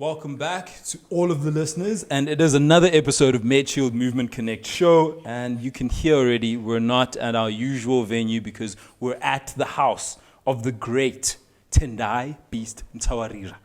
Welcome back to all of the listeners, and it is another episode of Medshield Movement Connect show. And you can hear already we're not at our usual venue because we're at the house of the great Tendai beast Mtawarira.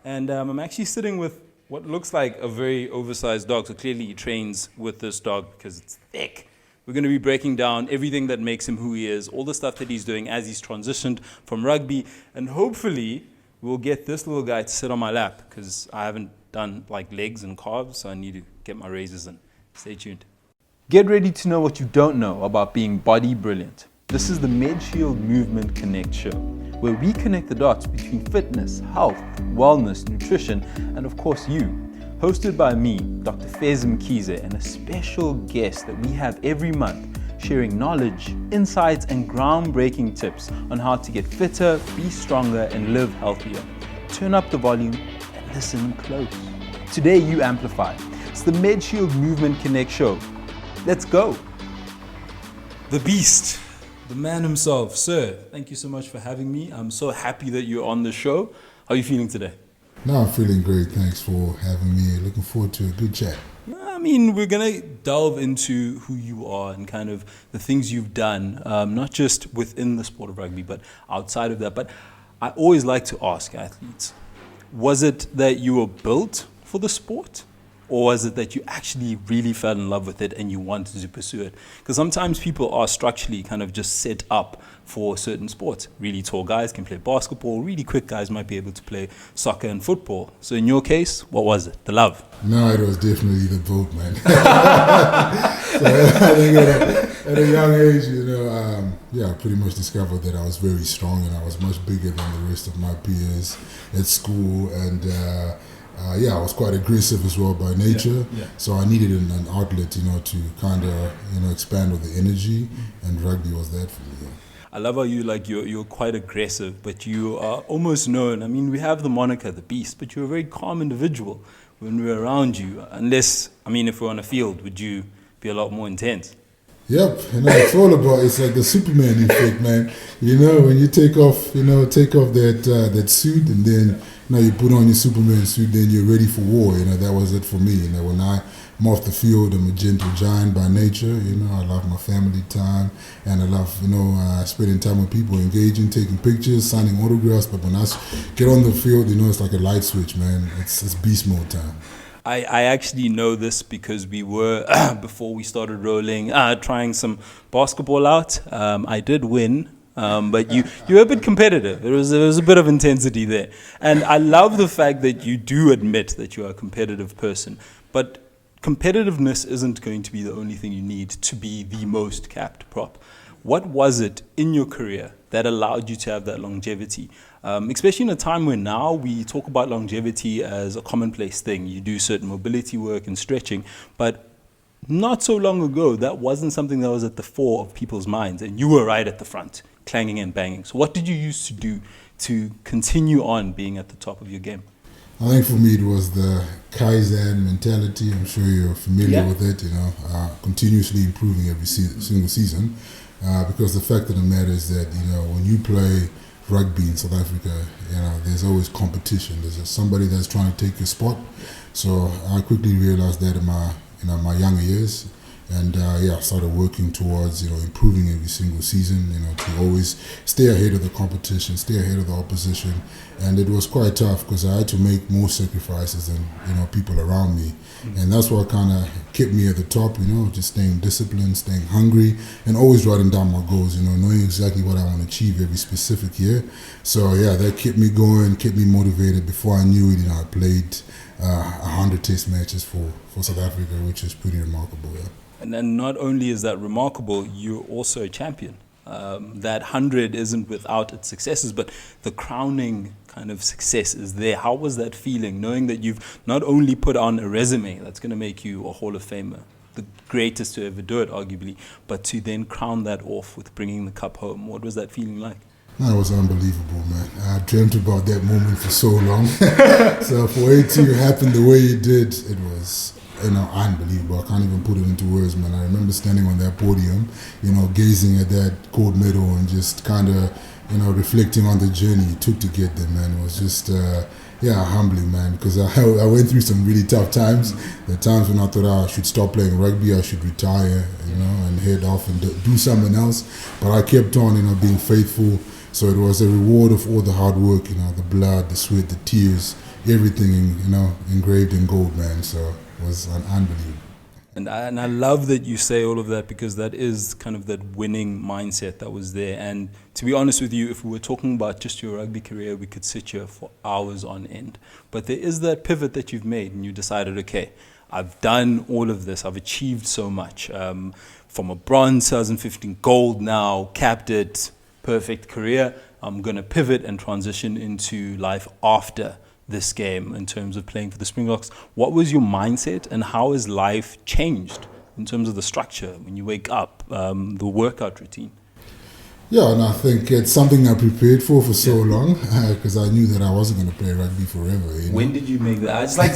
And I'm actually sitting with what looks like a very oversized dog. So clearly he trains with this dog because it's thick. We're going to be breaking down everything that makes him who he is, all the stuff that he's doing as he's transitioned from rugby, and hopefully we'll get this little guy to sit on my lap because I haven't done like legs and calves, so I need to get my raises in. Stay tuned. Get ready to know what you don't know about being body brilliant. This is the Medshield Movement Connect show, where we connect the dots between fitness, health, wellness, nutrition, and of course you. Hosted by me, Dr. Fez Mkize, and a special guest that we have every month, sharing knowledge, insights, and groundbreaking tips on how to get fitter, be stronger, and live healthier. Turn up the volume and listen close. Today you amplify. It's the Medshield Movement Connect show. Let's go. The beast, the man himself. Sir, thank you so much for having me. I'm so happy that you're on the show. How are you feeling today? No, I'm feeling great. Thanks for having me. Looking forward to a good chat. I mean, we're going to delve into who you are and kind of the things you've done, not just within the sport of rugby, but outside of that. But I always like to ask athletes, was it that you were built for the sport? Or was it that you actually really fell in love with it and you wanted to pursue it? Because sometimes people are structurally kind of just set up for certain sports. Really tall guys can play basketball. Really quick guys might be able to play soccer and football. So in your case, what was it? The love? No, it was definitely the vote, man. So I think at a young age, I pretty much discovered that I was very strong and I was much bigger than the rest of my peers at school. And I was quite aggressive as well by nature. Yeah. So I needed an outlet, to kind of, expand with the energy, and rugby was that for me. Yeah. I love how you're quite aggressive, but you are almost known. I mean, we have the moniker, the beast, but you're a very calm individual when we're around you. Unless, if we're on a field, would you be a lot more intense? Yep, it's like the Superman effect, man. When you take off that suit, and then you put on your Superman suit, then you're ready for war. That was it for me. When I'm off the field, I'm a gentle giant by nature. I love my family time, and I love spending time with people, engaging, taking pictures, signing autographs. But when I get on the field, it's like a light switch, man. It's beast mode time. I actually know this because we were, before we started rolling, trying some basketball out. I did win, but you were a bit competitive. There was a bit of intensity there. And I love the fact that you do admit that you are a competitive person. But competitiveness isn't going to be the only thing you need to be the most capped prop. What was it in your career that allowed you to have that longevity? Especially in a time where now we talk about longevity as a commonplace thing. You do certain mobility work and stretching, but not so long ago, that wasn't something that was at the fore of people's minds, and you were right at the front, clanging and banging. So what did you used to do to continue on being at the top of your game? I think for me it was the Kaizen mentality. I'm sure you're familiar with it, continuously improving every single season. Because the fact of the matter is that, when you play rugby in South Africa, there's always competition. There's somebody that's trying to take your spot. So I quickly realized that in my younger years. And I started working towards, improving every single season, to always stay ahead of the competition, stay ahead of the opposition. And it was quite tough because I had to make more sacrifices than, people around me. And that's what kind of kept me at the top, just staying disciplined, staying hungry, and always writing down my goals, knowing exactly what I want to achieve every specific year. So, that kept me going, kept me motivated. Before I knew it, I played 100 test matches for South Africa, which is pretty remarkable, yeah. And then not only is that remarkable, you're also a champion. That 100 isn't without its successes, but the crowning kind of success is there. How was that feeling, knowing that you've not only put on a resume that's going to make you a Hall of Famer, the greatest to ever do it, arguably, but to then crown that off with bringing the cup home? What was that feeling like? That was unbelievable, man. I dreamt about that moment for so long. So for it to happen the way it did, it was unbelievable. I can't even put it into words, man. I remember standing on that podium, gazing at that gold medal and just kind of, reflecting on the journey it took to get there, man. It was just Yeah, humbling, man, because I went through some really tough times. The times when I thought I should stop playing rugby, I should retire, and head off and do something else. But I kept on, being faithful. So it was a reward of all the hard work, the blood, the sweat, the tears, everything, engraved in gold, man. So it was unbelievable. And I love that you say all of that, because that is kind of that winning mindset that was there. And to be honest with you, if we were talking about just your rugby career, we could sit here for hours on end. But there is that pivot that you've made, and you decided, okay, I've done all of this. I've achieved so much. From a bronze 2015, gold now, capped it, perfect career. I'm going to pivot and transition into life after this game in terms of playing for the Springboks. What was your mindset, and how has life changed in terms of the structure when you wake up, the workout routine? Yeah, and I think it's something I prepared for so long, because I knew that I wasn't going to play rugby forever. When did you make that? I was like,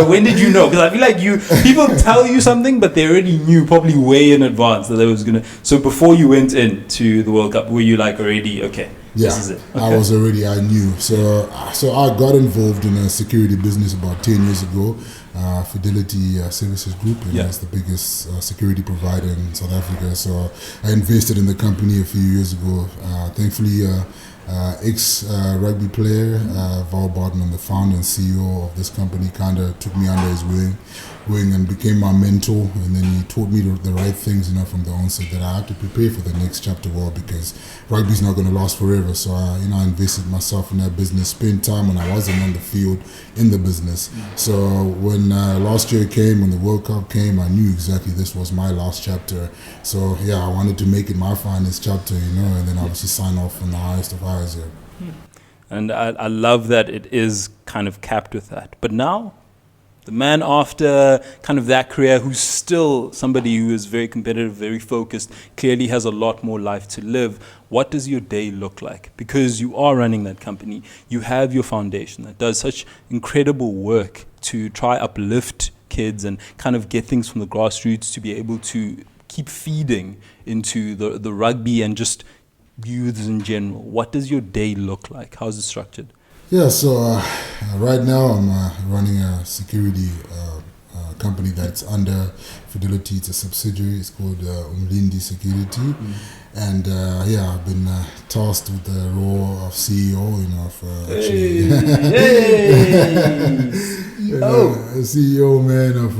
when did you know? Because I feel like people tell you something, but they already knew probably way in advance that they was going to. So before you went into the World Cup, were you like already, okay, yeah, this is it? Okay. I knew. So I got involved in a security business about 10 years ago, Fidelity Services Group, and that's the biggest security provider in South Africa. So I invested in the company a few years ago. Thankfully, ex-rugby player, Val Barton, the founder and CEO of this company, kind of took me under his wing and became my mentor, and then he taught me the right things, from the onset, that I have to prepare for the next chapter well, because rugby's not going to last forever. So I invested myself in that business, spent time when I wasn't on the field in the business. So when last year came, when the World Cup came, I knew exactly this was my last chapter. So I wanted to make it my finest chapter, and then obviously sign off on the highest of highs here. And I love that it is kind of capped with that. But now, the man after kind of that career, who's still somebody who is very competitive, very focused, clearly has a lot more life to live. What does your day look like? Because you are running that company, you have your foundation that does such incredible work to try uplift kids and kind of get things from the grassroots to be able to keep feeding into the rugby and just youths in general. What does your day look like? How's it structured? Yeah, so right now I'm running a security company that's under Fidelity. It's a subsidiary. It's called Umlindi Security. And I've been tasked with the role of CEO, CEO, man, of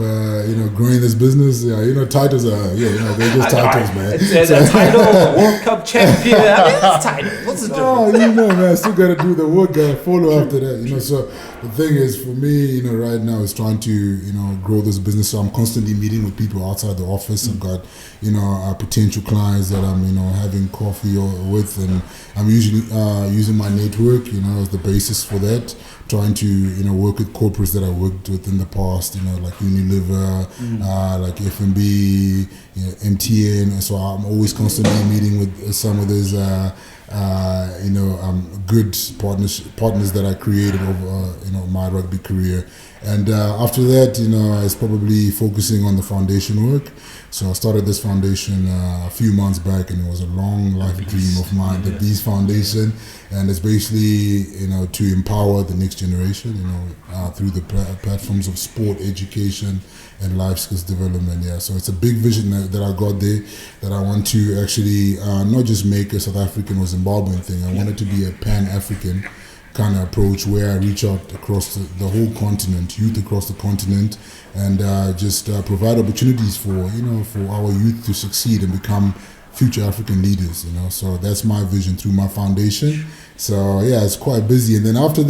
growing this business. Titles are, they're just titles, man. It's a title, World Cup champion. It's title. What's the difference? Man, I still got to do the work, got to follow after that, So the thing is, for me, right now is trying to, grow this business. So I'm constantly meeting with people outside the office. I've got, potential clients that I'm, having coffee with, and I'm usually using my network, as the basis for that. Trying to, work with corporates that I worked with in the past, like Unilever, like FMB, MTN. So I'm always constantly meeting with some of those, good partners that I created over, my rugby career. And after that, it's probably focusing on the foundation work. So I started this foundation a few months back, and it was a long life dream of mine, the Bees Foundation. And it's basically, to empower the next generation, through the platforms of sport, education, and life skills development. Yeah, so it's a big vision that I got there, that I want to actually not just make a South African or Zimbabwean thing. I want it to be a Pan-African kind of approach, where I reach out across the whole continent, youth across the continent, and just provide opportunities for our youth to succeed and become future African leaders. So that's my vision through my foundation. So it's quite busy. And then after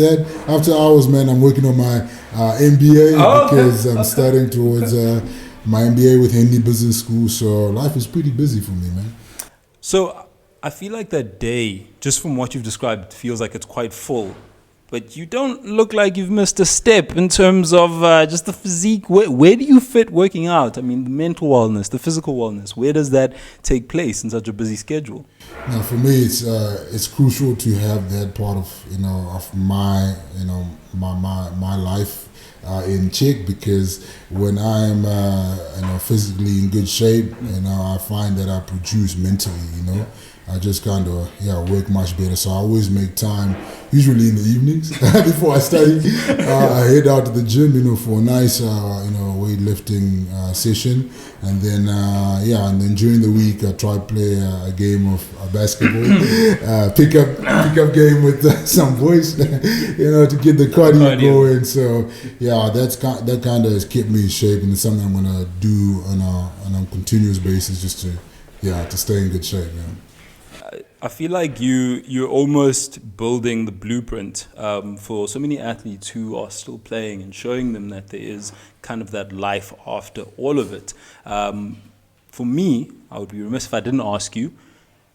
hours, man, I'm working on my MBA because I'm starting towards my MBA with Henley Business School. So life is pretty busy for me, man. So I feel like that day, just from what you've described, feels like it's quite full. But you don't look like you've missed a step in terms of just the physique. Where do you fit working out? I mean, the mental wellness, the physical wellness, where does that take place in such a busy schedule? Now, for me, it's crucial to have that part of my my life in check, because when I'm physically in good shape, I find that I produce mentally, I just kind of work much better. So I always make time, usually in the evenings before I study. I head out to the gym, for a nice weightlifting session, and then during the week I try to play a game of basketball, pick up game with some boys, to get the cardio going. So that kind of has kept me in shape, and it's something I'm gonna do on a continuous basis just to stay in good shape. I feel like you're almost building the blueprint for so many athletes who are still playing and showing them that there is kind of that life after all of it. For me, I would be remiss if I didn't ask you,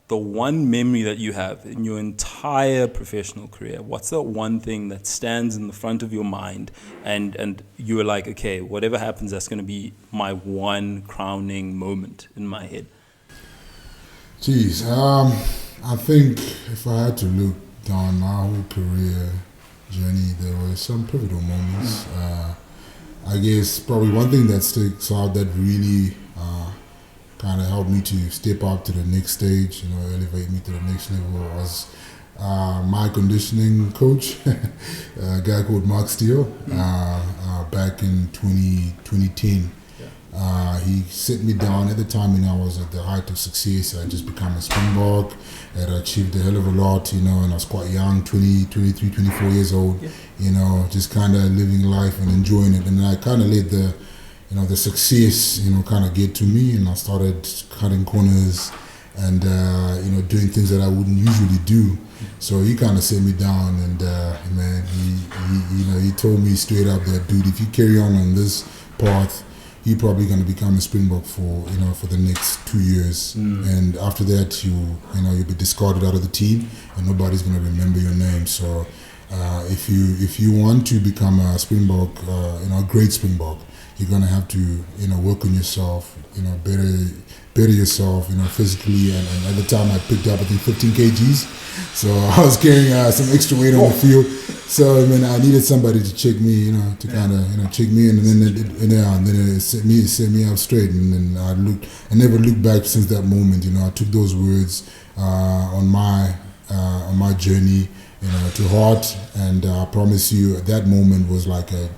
the one memory that you have in your entire professional career, what's the one thing that stands in the front of your mind and you were like, okay, whatever happens, that's going to be my one crowning moment in my head? Geez, I think if I had to look down my whole career journey, there were some pivotal moments. I guess probably one thing that sticks out that really kind of helped me to step up to the next stage, elevate me to the next level was my conditioning coach, a guy called Mark Steele, back in 2010. He set me down at the time, I was at the height of success. I just become a Springbok. I had achieved a hell of a lot, and I was quite young, 23, 24 years old, just kind of living life and enjoying it. And I kind of let the success, kind of get to me, and I started cutting corners and, doing things that I wouldn't usually do. So he kind of set me down, and, man, he told me straight up that, dude, if you carry on this path, you're probably going to become a Springbok for the next 2 years, and after that you'll be discarded out of the team, and nobody's going to remember your name. So if you want to become a Springbok, a great Springbok, you're going to have to work on yourself, better yourself, physically. And at the time I picked up I think 15 kgs, so I was carrying some extra weight on the field. So I needed somebody to check me, to kind of check me, and then it set me up straight. And then I never looked back since that moment. I took those words on my journey, to heart, and I promise you, that moment was like a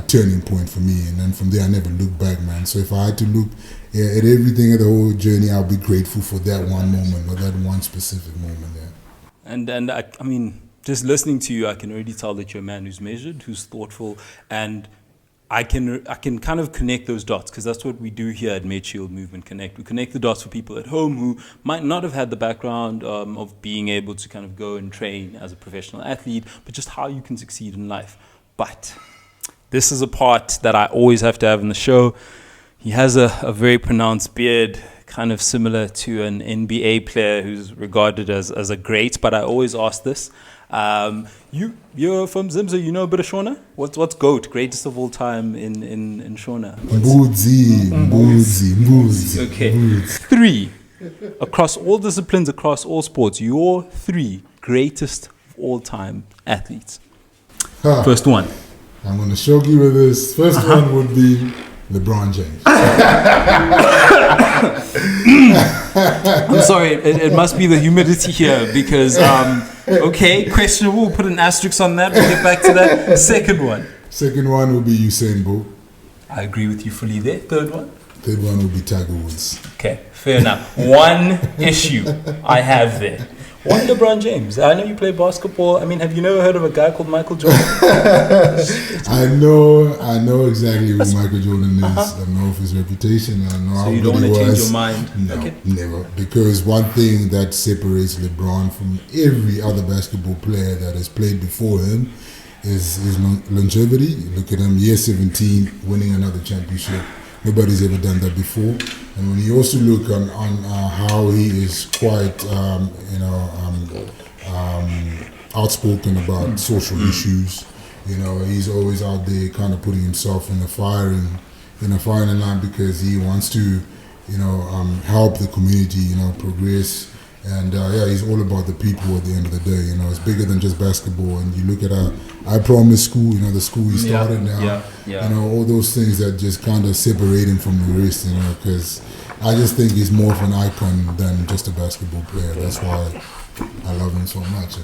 turning point for me. And then from there, I never looked back, man. So if I had to look at everything, at the whole journey, I'll be grateful for that one moment, or that one specific moment. Yeah. And I mean, just listening to you, I can already tell that you're a man who's measured, who's thoughtful, and I can kind of connect those dots, because that's what we do here at Medshield Movement Connect. We connect the dots for people at home who might not have had the background of being able to kind of go and train as a professional athlete, but just how you can succeed in life. But this is a part that I always have to have in the show. He has a very pronounced beard, kind of similar to an NBA player who's regarded as a great, but I always ask this. You're from Zimza, you know a bit of Shona? What's GOAT, greatest of all time in Shona? Mbuzi. Okay. Mbuzi. 3, across all disciplines, across all sports, your 3 greatest of all time athletes. First one. I'm going to shock you with this. First one would be LeBron James. I'm sorry, it must be the humidity here, because, okay, questionable, we'll put an asterisk on that, we'll get back to that. Second one. Second one will be Usain Bolt. I agree with you fully there. Third one? Third one will be Tiger Woods. Okay, fair enough. One issue I have there. Why LeBron James? I know you play basketball. I mean, have you never heard of a guy called Michael Jordan? I know exactly who Michael Jordan is. I know of his reputation. I know how good he was. So you don't want to change your mind? No, okay. Never. Because one thing that separates LeBron from every other basketball player that has played before him is his longevity. Look at him, year 17, winning another championship. Nobody's ever done that before. And when you also look on how he is quite, outspoken about social issues, he's always out there kind of putting himself in the firing line, because he wants to, help the community, progress. And he's all about the people at the end of the day. It's bigger than just basketball. And you look at I Promise School, the school he started now. All those things that just kind of separate him from the rest, because I just think he's more of an icon than just a basketball player. That's why I love him so much.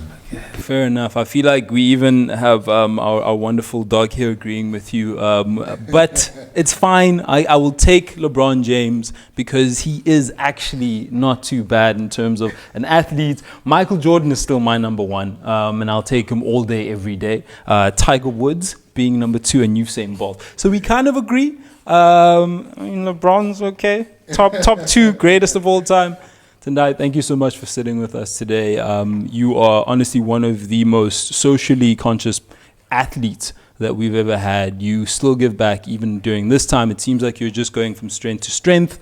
Fair enough. I feel like we even have our wonderful dog here agreeing with you. But it's fine. I will take LeBron James because he is actually not too bad in terms of an athlete. Michael Jordan is still my number one, and I'll take him all day, every day. Tiger Woods being number 2 and Usain Bolt. So we kind of agree. I mean, LeBron's okay. Top 2 greatest of all time. Tendai, thank you so much for sitting with us today. You are honestly one of the most socially conscious athletes that we've ever had. You still give back even during this time. It seems like you're just going from strength to strength.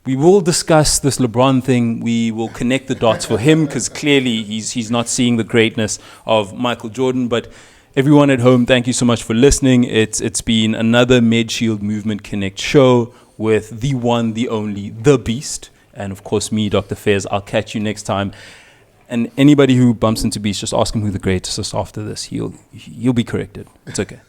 We will discuss this LeBron thing. We will connect the dots for him because clearly he's not seeing the greatness of Michael Jordan. But everyone at home, thank you so much for listening. It's been another Medshield Movement Connect show with the one, the only, the Beast. And of course, me, Dr. Fairs. I'll catch you next time. And anybody who bumps into Beast, just ask him who the greatest is after this. He'll be corrected. It's okay.